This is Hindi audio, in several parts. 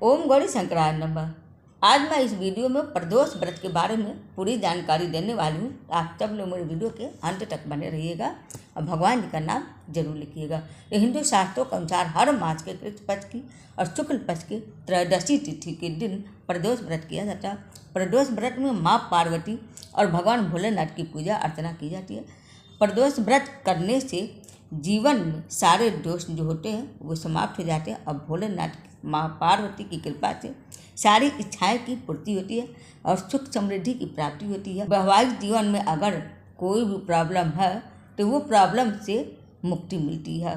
ओम गौरी शंकराय नमः। आज मैं इस वीडियो में प्रदोष व्रत के बारे में पूरी जानकारी देने वाली हूँ। आप सब लोग मेरे वीडियो के अंत तक बने रहिएगा और भगवान जी का नाम जरूर लिखिएगा। ये हिंदू शास्त्रों के अनुसार हर मास के कृष्ण पक्ष की और शुक्ल पक्ष की त्रयोदशी तिथि के दिन प्रदोष व्रत किया जाता है। प्रदोष व्रत में माँ पार्वती और भगवान भोलेनाथ की पूजा अर्चना की जाती है। प्रदोष व्रत करने से जीवन में सारे दोष जो होते हैं वो समाप्त हो जाते हैं और भोलेनाथ माँ पार्वती की कृपा से सारी इच्छाएं की पूर्ति होती है और सुख समृद्धि की प्राप्ति होती है। वैवाहिक जीवन में अगर कोई भी प्रॉब्लम है तो वो प्रॉब्लम से मुक्ति मिलती है।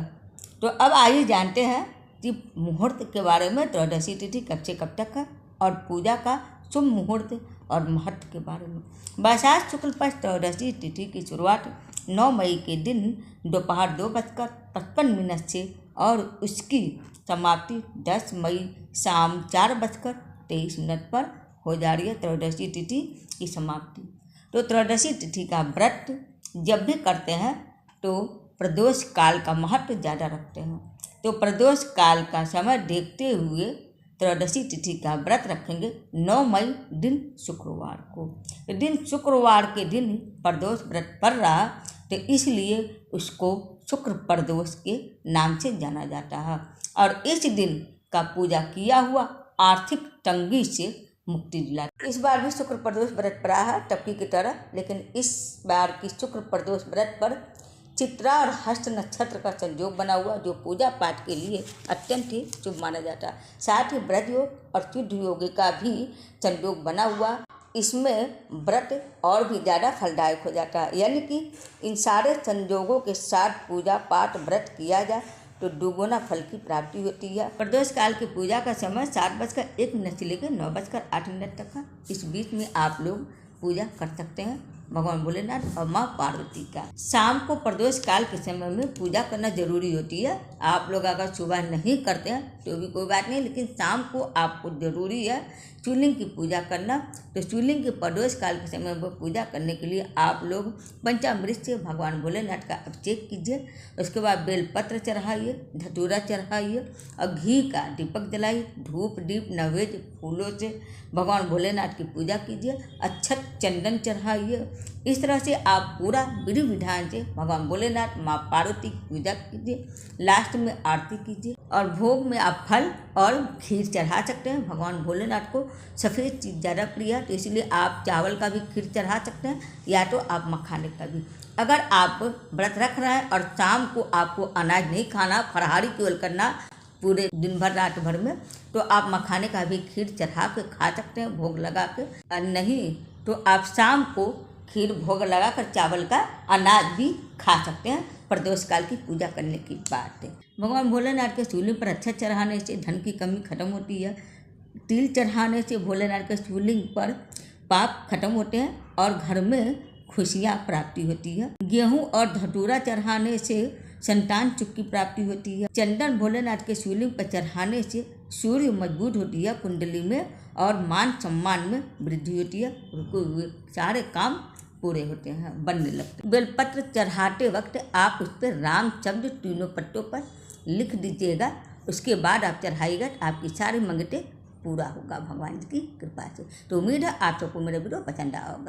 तो अब आइए जानते हैं कि मुहूर्त के बारे में, त्रयोदशी तिथि कब से कब तक है और पूजा का शुभ मुहूर्त और महत्व के बारे में। वैशाख शुक्ल पक्ष त्रयोदशी तिथि की शुरुआत 9 मई के दिन दोपहर 2:55 से और उसकी समाप्ति 10 मई शाम 4:23 पर हो जा रही है। त्रयोदशी तिथि की समाप्ति। तो त्रयोदशी तिथि का व्रत जब भी करते हैं तो प्रदोष काल का महत्व ज़्यादा रखते हैं। तो प्रदोष काल का समय देखते हुए त्रयोदशी तिथि का व्रत रखेंगे 9 मई दिन शुक्रवार को। दिन शुक्रवार के दिन प्रदोष व्रत पड़ रहा तो इसलिए उसको शुक्र प्रदोष के नाम से जाना जाता है और इस दिन का पूजा किया हुआ आर्थिक तंगी से मुक्ति दिलाता है। इस बार भी शुक्र प्रदोष व्रत पड़ा है टपकी की तरह, लेकिन इस बार की शुक्र प्रदोष व्रत पर चित्रा और हस्त नक्षत्र का संयोग बना हुआ जो पूजा पाठ के लिए अत्यंत ही शुभ माना जाता है। साथ ही व्रत योग और शुद्ध योग का भी संयोग बना हुआ, इसमें व्रत और भी ज़्यादा फलदायक हो जाता है। यानी कि इन सारे संयोगों के साथ पूजा पाठ व्रत किया जाए तो दुगुना फल की प्राप्ति होती है। प्रदोष काल की पूजा का समय 7:01 से लेकर 9:08 तक है। इस बीच में आप लोग पूजा कर सकते हैं भगवान भोलेनाथ और माँ पार्वती का। शाम को प्रदोष काल के समय में पूजा करना जरूरी होती है। आप लोग अगर सुबह नहीं करते हैं तो भी कोई बात नहीं, लेकिन शाम को आपको जरूरी है शिवलिंग की पूजा करना। तो शिवलिंग के प्रदोष काल के समय में पूजा करने के लिए आप लोग पंचामृत से भगवान भोलेनाथ का अभिषेक कीजिए। उसके बाद बेलपत्र चढ़ाइए, धतूरा चढ़ाइए और घी का दीपक जलाइए। धूप दीप नैवेद्य फूलों से भगवान भोलेनाथ की पूजा कीजिए। अक्षत चंदन चढ़ाइए। इस तरह से आप पूरा विधि विधान से भगवान भोलेनाथ माँ पार्वती की पूजा कीजिए। लास्ट में आरती कीजिए और भोग में आप फल और खीर चढ़ा सकते हैं। भगवान भोलेनाथ को सफ़ेद चीज़ ज़्यादा प्रिय है तो इसलिए आप चावल का भी खीर चढ़ा सकते हैं या तो आप मखाने का भी। अगर आप व्रत रख रहे हैं और शाम को आपको अनाज नहीं खाना, फलाहारी केवल करना पूरे दिन भर रात भर में, तो आप मखाने का भी खीर चढ़ा के खा सकते हैं भोग लगा के। और नहीं तो आप शाम को खीर भोग लगाकर चावल का अनाज भी खा सकते हैं प्रदोष काल की पूजा करने की बात है। भगवान भोलेनाथ के शिवलिंग पर अक्षत चढ़ाने से धन की कमी खत्म होती है। तिल चढ़ाने से भोलेनाथ के शिवलिंग पर पाप खत्म होते हैं और घर में खुशियाँ प्राप्ति होती है। गेहूँ और धतूरा चढ़ाने से संतान सुख की प्राप्ति होती है। चंदन भोलेनाथ के शिवलिंग पर चढ़ाने से सूर्य मजबूत होती है कुंडली में और मान सम्मान में वृद्धि होती है। रुके हुए सारे काम पूरे होते हैं, बनने लगते हैं। बेलपत्र चढ़ाते वक्त आप उस पर राम शब्द तीनों पत्तों पर लिख दीजिएगा। उसके बाद आप चढ़ाइएगा, आपकी सारी मंगतें पूरा होगा भगवान जी की कृपा से। तो उम्मीद है आप सबको मेरा वीडियो पसंद आएगा।